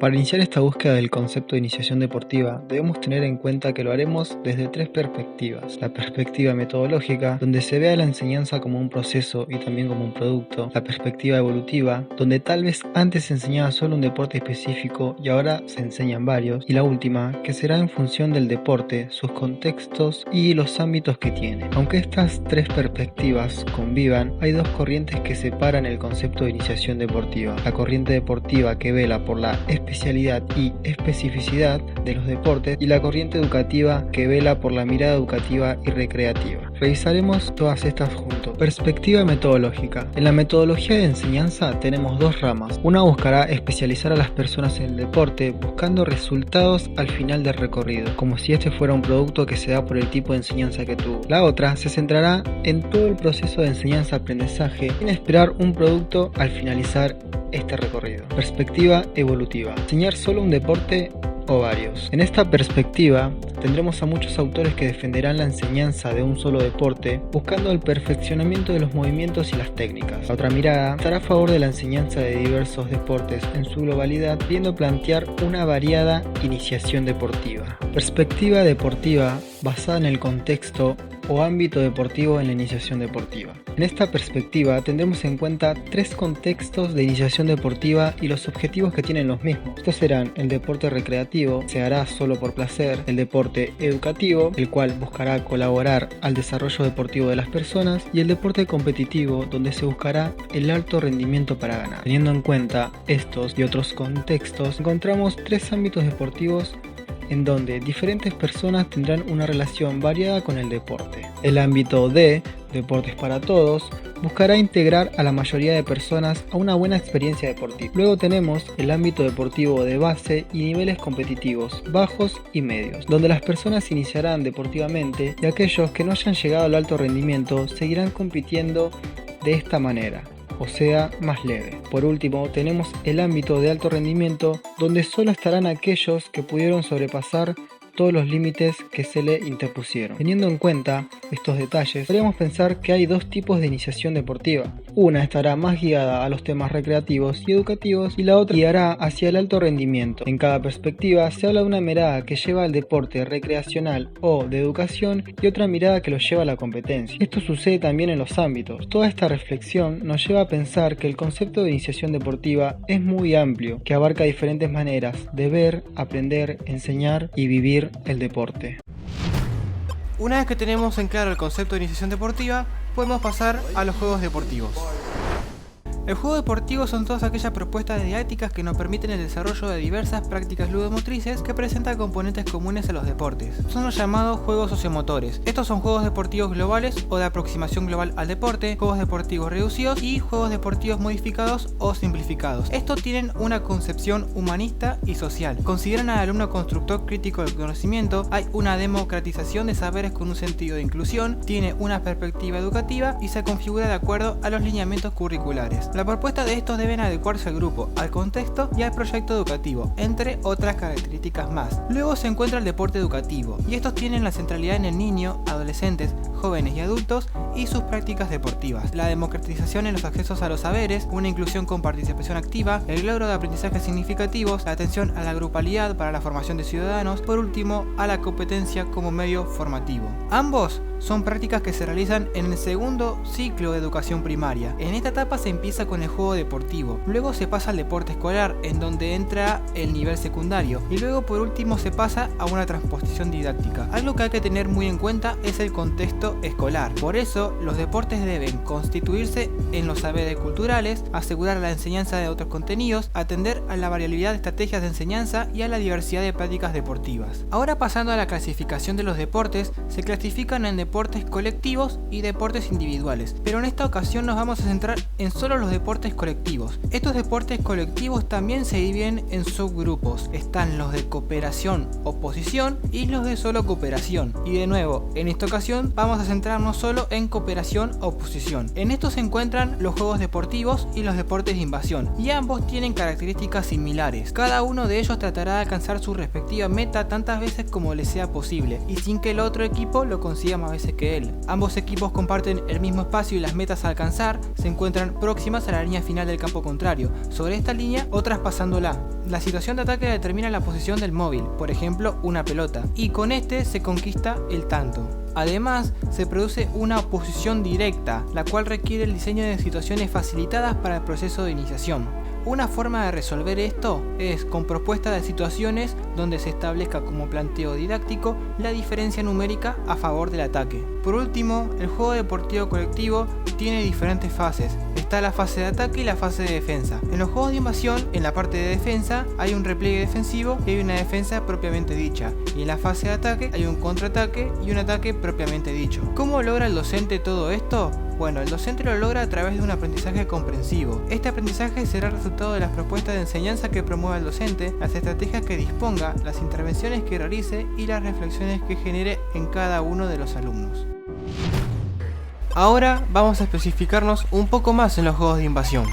Para iniciar esta búsqueda del concepto de iniciación deportiva, debemos tener en cuenta que lo haremos desde tres perspectivas. La perspectiva metodológica, donde se ve a la enseñanza como un proceso y también como un producto. La perspectiva evolutiva, donde tal vez antes se enseñaba solo un deporte específico y ahora se enseñan varios. Y la última, que será en función del deporte, sus contextos y los ámbitos que tiene. Aunque estas tres perspectivas convivan, hay dos corrientes que separan el concepto de iniciación deportiva. La corriente deportiva que vela por la especialidad y especificidad de los deportes y la corriente educativa que vela por la mirada educativa y recreativa. Revisaremos todas estas juntos. Perspectiva metodológica. En la metodología de enseñanza tenemos dos ramas. Una buscará especializar a las personas en el deporte buscando resultados al final del recorrido, como si este fuera un producto que se da por el tipo de enseñanza que tuvo. La otra se centrará en todo el proceso de enseñanza-aprendizaje sin esperar un producto al finalizar este recorrido. Perspectiva evolutiva. Enseñar solo un deporte o varios. En esta perspectiva tendremos a muchos autores que defenderán la enseñanza de un solo deporte buscando el perfeccionamiento de los movimientos y las técnicas. La otra mirada estará a favor de la enseñanza de diversos deportes en su globalidad, viendo plantear una variada iniciación deportiva. Perspectiva deportiva basada en el contexto o ámbito deportivo en la iniciación deportiva. En esta perspectiva tendremos en cuenta tres contextos de iniciación deportiva y los objetivos que tienen los mismos. Estos serán el deporte recreativo, se hará solo por placer, el deporte educativo, el cual buscará colaborar al desarrollo deportivo de las personas, y el deporte competitivo, donde se buscará el alto rendimiento para ganar. Teniendo en cuenta estos y otros contextos, encontramos tres ámbitos deportivos en donde diferentes personas tendrán una relación variada con el deporte. El ámbito de deportes para todos buscará integrar a la mayoría de personas a una buena experiencia deportiva. Luego tenemos el ámbito deportivo de base y niveles competitivos, bajos y medios, donde las personas iniciarán deportivamente y aquellos que no hayan llegado al alto rendimiento seguirán compitiendo de esta manera, o sea, más leve. Por último, tenemos el ámbito de alto rendimiento, donde solo estarán aquellos que pudieron sobrepasar todos los límites que se le interpusieron. Teniendo en cuenta estos detalles, podríamos pensar que hay dos tipos de iniciación deportiva. Una estará más guiada a los temas recreativos y educativos y la otra guiará hacia el alto rendimiento. En cada perspectiva se habla de una mirada que lleva al deporte recreacional o de educación y otra mirada que lo lleva a la competencia. Esto sucede también en los ámbitos. Toda esta reflexión nos lleva a pensar que el concepto de iniciación deportiva es muy amplio, que abarca diferentes maneras de ver, aprender, enseñar y vivir el deporte. Una vez que tenemos en claro el concepto de iniciación deportiva, podemos pasar a los juegos deportivos. El juego deportivo son todas aquellas propuestas didácticas que nos permiten el desarrollo de diversas prácticas ludomotrices que presentan componentes comunes a los deportes. Son los llamados juegos sociomotores. Estos son juegos deportivos globales o de aproximación global al deporte, juegos deportivos reducidos y juegos deportivos modificados o simplificados. Estos tienen una concepción humanista y social. Consideran al alumno constructor crítico del conocimiento, hay una democratización de saberes con un sentido de inclusión, tiene una perspectiva educativa y se configura de acuerdo a los lineamientos curriculares. La propuesta de estos deben adecuarse al grupo, al contexto y al proyecto educativo, entre otras características más. Luego se encuentra el deporte educativo, y estos tienen la centralidad en el niño, adolescentes, jóvenes y adultos y sus prácticas deportivas, la democratización en los accesos a los saberes, una inclusión con participación activa, el logro de aprendizajes significativos, la atención a la grupalidad para la formación de ciudadanos, por último, a la competencia como medio formativo. Ambos son prácticas que se realizan en el segundo ciclo de educación primaria. En esta etapa se empieza con el juego deportivo, luego se pasa al deporte escolar, en donde entra el nivel secundario, y luego por último se pasa a una transposición didáctica. Algo que hay que tener muy en cuenta es el contexto escolar. Por eso, los deportes deben constituirse en los saberes culturales, asegurar la enseñanza de otros contenidos, atender a la variabilidad de estrategias de enseñanza y a la diversidad de prácticas deportivas. Ahora, pasando a la clasificación de los deportes, se clasifican en deportes colectivos y deportes individuales, pero en esta ocasión nos vamos a centrar en solo los deportes colectivos. Estos deportes colectivos también se dividen en subgrupos. Están los de cooperación, oposición y los de solo cooperación. Y de nuevo, en esta ocasión vamos a centrarnos solo en cooperación, oposición. En estos se encuentran los juegos deportivos y los deportes de invasión, y ambos tienen características similares. Cada uno de ellos tratará de alcanzar su respectiva meta tantas veces como les sea posible, y sin que el otro equipo lo consiga más veces veces que él. Ambos equipos comparten el mismo espacio y las metas a alcanzar se encuentran próximas a la línea final del campo contrario, sobre esta línea o traspasándola. La situación de ataque determina la posición del móvil, por ejemplo una pelota, y con este se conquista el tanto. Además, se produce una oposición directa, la cual requiere el diseño de situaciones facilitadas para el proceso de iniciación. Una forma de resolver esto es con propuesta de situaciones donde se establezca como planteo didáctico la diferencia numérica a favor del ataque. Por último, el juego deportivo colectivo tiene diferentes fases. Está la fase de ataque y la fase de defensa. En los juegos de invasión, en la parte de defensa, hay un repliegue defensivo y hay una defensa propiamente dicha. Y en la fase de ataque hay un contraataque y un ataque propiamente dicho. ¿Cómo logra el docente todo esto? Bueno, el docente lo logra a través de un aprendizaje comprensivo. Este aprendizaje será el resultado de las propuestas de enseñanza que promueva el docente, las estrategias que disponga, las intervenciones que realice y las reflexiones que genere en cada uno de los alumnos. Ahora vamos a especificarnos un poco más en los juegos de invasión.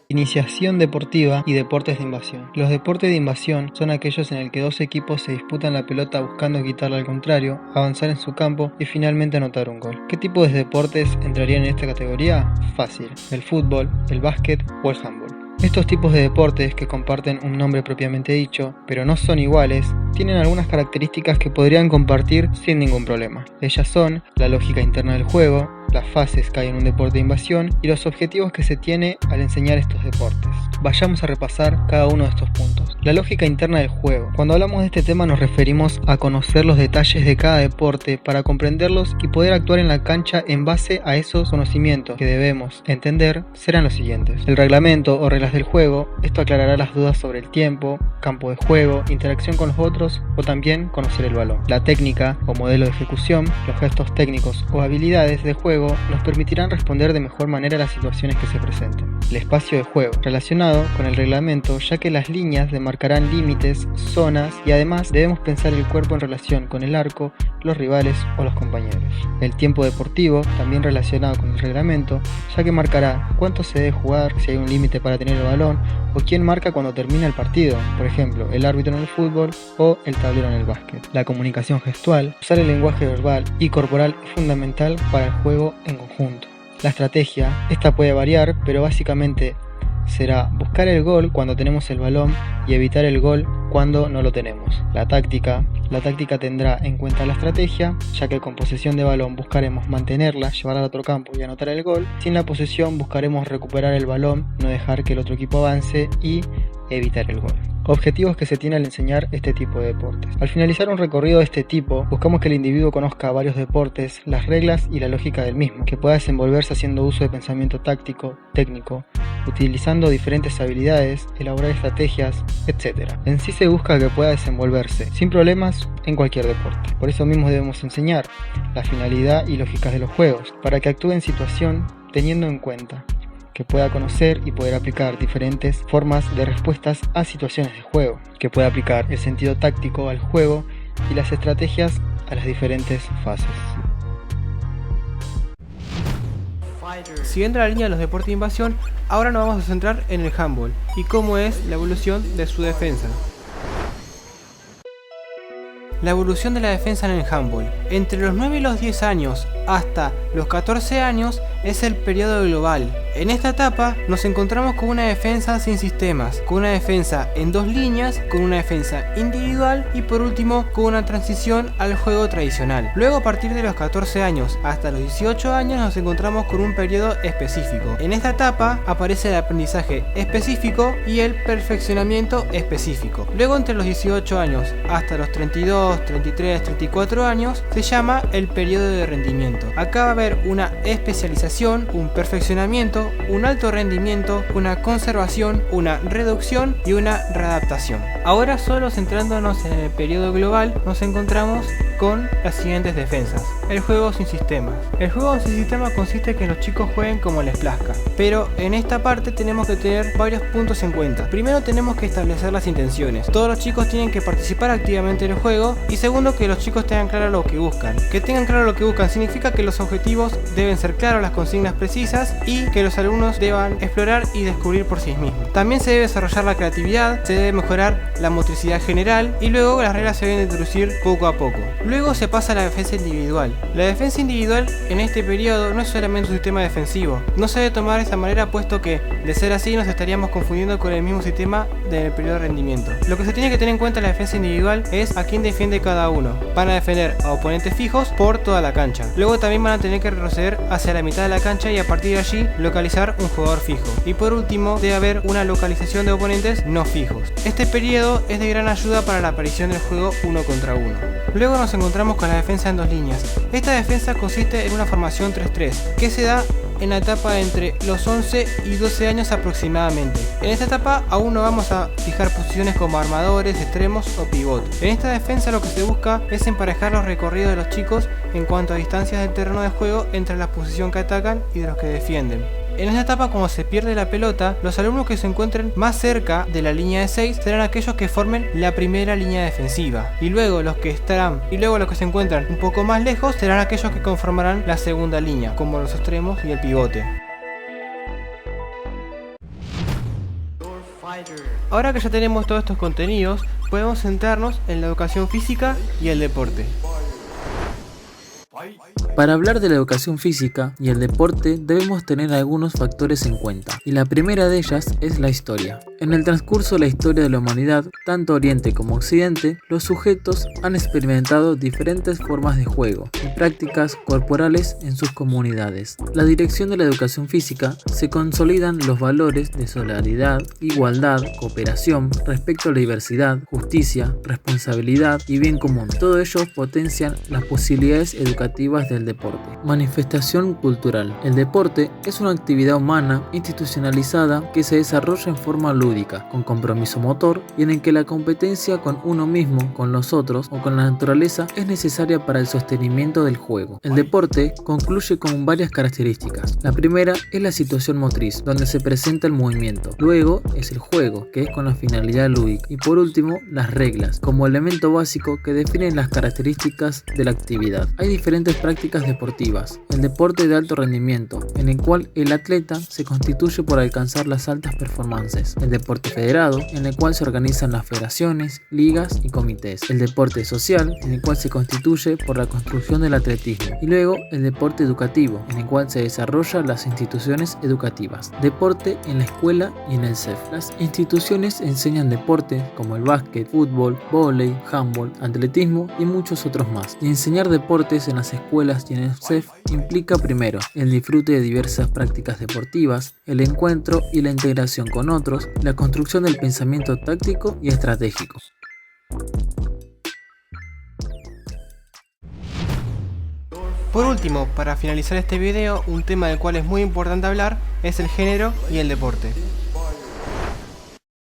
Iniciación deportiva y deportes de invasión. Los deportes de invasión son aquellos en el que dos equipos se disputan la pelota buscando quitarla al contrario, avanzar en su campo y finalmente anotar un gol. ¿Qué tipo de deportes entrarían en esta categoría? Fácil, el fútbol, el básquet o el handball. Estos tipos de deportes, que comparten un nombre propiamente dicho, pero no son iguales, tienen algunas características que podrían compartir sin ningún problema. Ellas son la lógica interna del juego, las fases que hay en un deporte de invasión y los objetivos que se tiene al enseñar estos deportes. Vayamos a repasar cada uno de estos puntos. La lógica interna del juego. Cuando hablamos de este tema nos referimos a conocer los detalles de cada deporte para comprenderlos y poder actuar en la cancha en base a esos conocimientos que debemos entender serán los siguientes. El reglamento o reglas del juego, esto aclarará las dudas sobre el tiempo, campo de juego, interacción con los otros o también conocer el balón. La técnica o modelo de ejecución, los gestos técnicos o habilidades de juego nos permitirán responder de mejor manera a las situaciones que se presenten. El espacio de juego, relacionado con el reglamento, ya que las líneas demarcarán límites, zonas y además debemos pensar el cuerpo en relación con el arco, los rivales o los compañeros. El tiempo deportivo, también relacionado con el reglamento, ya que marcará cuánto se debe jugar, si hay un límite para tener el balón o quién marca cuando termina el partido, por ejemplo, el árbitro en el fútbol o el tablero en el básquet. La comunicación gestual, usar el lenguaje verbal y corporal es fundamental para el juego en conjunto. La estrategia, esta puede variar, pero básicamente será buscar el gol cuando tenemos el balón y evitar el gol cuando no lo tenemos. La táctica tendrá en cuenta la estrategia, ya que con posesión de balón buscaremos mantenerla, llevarla al otro campo y anotar el gol. Sin la posesión buscaremos recuperar el balón, no dejar que el otro equipo avance y evitar el gol. Objetivos que se tiene al enseñar este tipo de deportes. Al finalizar un recorrido de este tipo, buscamos que el individuo conozca varios deportes, las reglas y la lógica del mismo, que pueda desenvolverse haciendo uso de pensamiento táctico, técnico, utilizando diferentes habilidades, elaborar estrategias, etc. En sí se busca que pueda desenvolverse sin problemas en cualquier deporte. Por eso mismo debemos enseñar la finalidad y lógicas de los juegos, para que actúe en situación teniendo en cuenta que pueda conocer y poder aplicar diferentes formas de respuestas a situaciones de juego, que pueda aplicar el sentido táctico al juego y las estrategias a las diferentes fases. Siguiendo la línea de los deportes de invasión, ahora nos vamos a centrar en el handball y cómo es la evolución de su defensa. La evolución de la defensa en el handball. Entre los 9 y los 10 años hasta los 14 años es el periodo global. En esta etapa nos encontramos con una defensa sin sistemas, con una defensa en dos líneas, con una defensa individual y por último con una transición al juego tradicional. Luego, a partir de los 14 años hasta los 18 años nos encontramos con un periodo específico. En esta etapa aparece el aprendizaje específico y el perfeccionamiento específico. Luego, entre los 18 años hasta los 32, 33, 34 años se llama el periodo de rendimiento. Acá va a haber una especialización, un perfeccionamiento, un alto rendimiento, una conservación, una reducción y una readaptación. Ahora, solo centrándonos en el periodo global, nos encontramos con las siguientes defensas. El juego sin sistemas. El juego sin sistemas consiste en que los chicos jueguen como les plazca, pero en esta parte tenemos que tener varios puntos en cuenta. Primero, tenemos que establecer las intenciones. Todos los chicos tienen que participar activamente en el juego, y segundo, que los chicos tengan claro lo que buscan. Que tengan claro lo que buscan significa que los objetivos deben ser claros, las consignas precisas y que los alumnos deban explorar y descubrir por sí mismos. También se debe desarrollar la creatividad, se debe mejorar la motricidad general y luego las reglas se deben introducir poco a poco. Luego se pasa a la defensa individual. La defensa individual en este periodo no es solamente un sistema defensivo. No se debe tomar de esa manera puesto que, de ser así, nos estaríamos confundiendo con el mismo sistema del periodo de rendimiento. Lo que se tiene que tener en cuenta en la defensa individual es a quién defiende cada uno. Van a defender a oponentes fijos por toda la cancha. Luego también van a tener que retroceder hacia la mitad de la cancha y a partir de allí localizar un jugador fijo. Y por último, debe haber una localización de oponentes no fijos. Este periodo es de gran ayuda para la aparición del juego 1 contra 1. Luego nos encontramos con la defensa en dos líneas. Esta defensa consiste en una formación 3-3 que se da en la etapa entre los 11 y 12 años aproximadamente. En esta etapa aún no vamos a fijar posiciones como armadores, extremos o pivot. En esta defensa lo que se busca es emparejar los recorridos de los chicos en cuanto a distancias del terreno de juego entre la posición que atacan y de los que defienden. En esta etapa, cuando se pierde la pelota, los alumnos que se encuentren más cerca de la línea de 6 serán aquellos que formen la primera línea defensiva, y luego los que se encuentran un poco más lejos serán aquellos que conformarán la segunda línea, como los extremos y el pivote. Ahora que ya tenemos todos estos contenidos, podemos centrarnos en la educación física y el deporte. Para hablar de la educación física y el deporte debemos tener algunos factores en cuenta, y la primera de ellas es la historia. En el transcurso de la historia de la humanidad, tanto Oriente como Occidente, los sujetos han experimentado diferentes formas de juego y prácticas corporales en sus comunidades. La dirección de la educación física se consolidan los valores de solidaridad, igualdad, cooperación, respeto a la diversidad, justicia, responsabilidad y bien común. Todo ello potencian las posibilidades educativas del deporte. Manifestación cultural. El deporte es una actividad humana institucionalizada que se desarrolla en forma lúdica, con compromiso motor y en el que la competencia con uno mismo, con los otros o con la naturaleza es necesaria para el sostenimiento del juego. El deporte concluye con varias características. La primera es la situación motriz, donde se presenta el movimiento. Luego es el juego, que es con la finalidad lúdica. Y por último, las reglas, como elemento básico que definen las características de la actividad. Hay diferentes prácticas deportivas. El deporte de alto rendimiento, en el cual el atleta se constituye por alcanzar las altas performances. El deporte federado, en el cual se organizan las federaciones, ligas y comités. El deporte social, en el cual se constituye por la construcción del atletismo. Y luego el deporte educativo, en el cual se desarrollan las instituciones educativas. Deporte en la escuela y en el CEF. Las instituciones enseñan deportes como el básquet, fútbol, vóley, handball, atletismo y muchos otros más. Y enseñar deportes en las escuelas y en el CEF implica primero el disfrute de diversas prácticas deportivas, el encuentro y la integración con otros, la construcción del pensamiento táctico y estratégico. Por último, para finalizar este video, un tema del cual es muy importante hablar es el género y el deporte.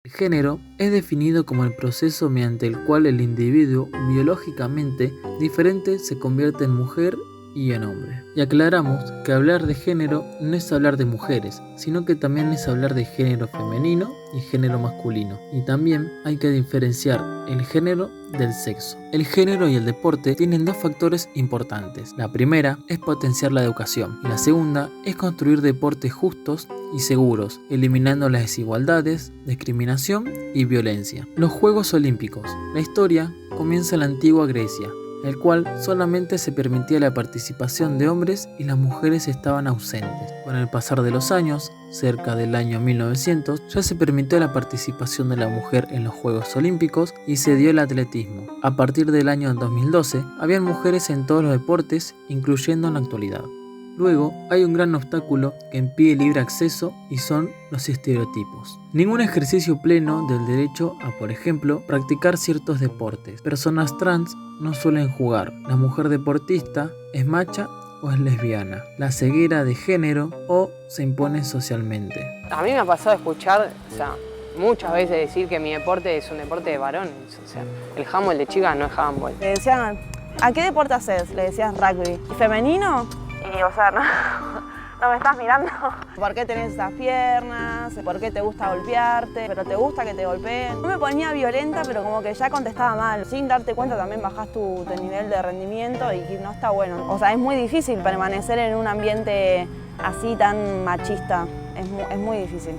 El género es definido como el proceso mediante el cual el individuo biológicamente diferente se convierte en mujer y en hombre. Y aclaramos que hablar de género no es hablar de mujeres, sino que también es hablar de género femenino y género masculino. Y también hay que diferenciar el género del sexo. El género y el deporte tienen dos factores importantes. La primera es potenciar la educación y la segunda es construir deportes justos y seguros, eliminando las desigualdades, discriminación y violencia. Los Juegos Olímpicos. La historia comienza en la antigua Grecia, el cual solamente se permitía la participación de hombres y las mujeres estaban ausentes. Con el pasar de los años, cerca del año 1900, ya se permitió la participación de la mujer en los Juegos Olímpicos y se dio el atletismo. A partir del año 2012, habían mujeres en todos los deportes, incluyendo en la actualidad. Luego, hay un gran obstáculo que impide el libre acceso y son los estereotipos. Ningún ejercicio pleno del derecho a, por ejemplo, practicar ciertos deportes. Personas trans no suelen jugar. La mujer deportista es macha o es lesbiana. La ceguera de género o se impone socialmente. A mí me ha pasado escuchar, muchas veces decir que mi deporte es un deporte de varones. El handball de chicas no es handball. Le decían, ¿a qué deporte haces? Le decías rugby. ¿Y femenino? Y, no me estás mirando. ¿Por qué tenés esas piernas? ¿Por qué te gusta golpearte? ¿Pero te gusta que te golpeen? No me ponía violenta, pero como que ya contestaba mal. Sin darte cuenta también bajás tu nivel de rendimiento y no está bueno. Es muy difícil permanecer en un ambiente así tan machista. Es muy difícil.